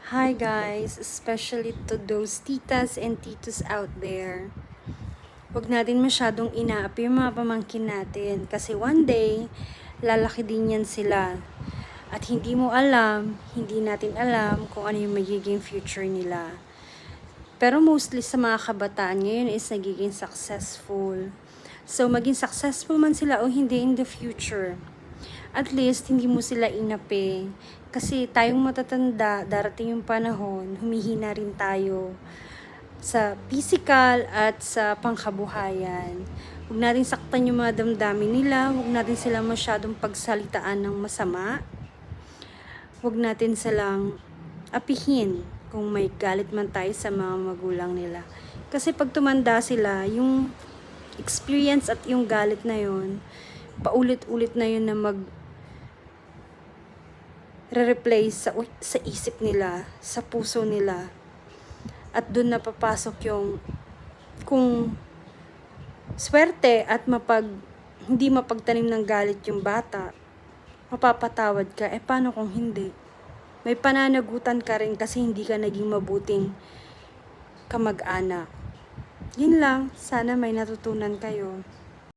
Hi guys, especially to those titas and titos out there. Huwag natin masyadong inaapi yung mga pamangkin natin kasi one day, lalaki din yan sila. At hindi mo alam, hindi natin alam kung ano yung magiging future nila. Pero mostly sa mga kabataan ngayon is nagiging successful. So maging successful man sila o hindi in the future, at least hindi mo sila inapi. Kasi tayong matatanda, darating yung panahon, humihina rin tayo sa physical at sa pangkabuhayan. Huwag natin saktan yung mga damdamin nila, huwag natin sila masyadong pagsalitaan ng masama. Huwag natin silang apihin kung may galit man tayo sa mga magulang nila. Kasi pag tumanda sila, yung experience at yung galit na yun, paulit-ulit na yun na re-replace sa isip nila, sa puso nila. At doon napapasok yung kung swerte at hindi mapagtanim ng galit yung bata, mapapatawad ka. Paano kung hindi? May pananagutan ka rin kasi hindi ka naging mabuting kamag-anak. Yun lang, sana may natutunan kayo.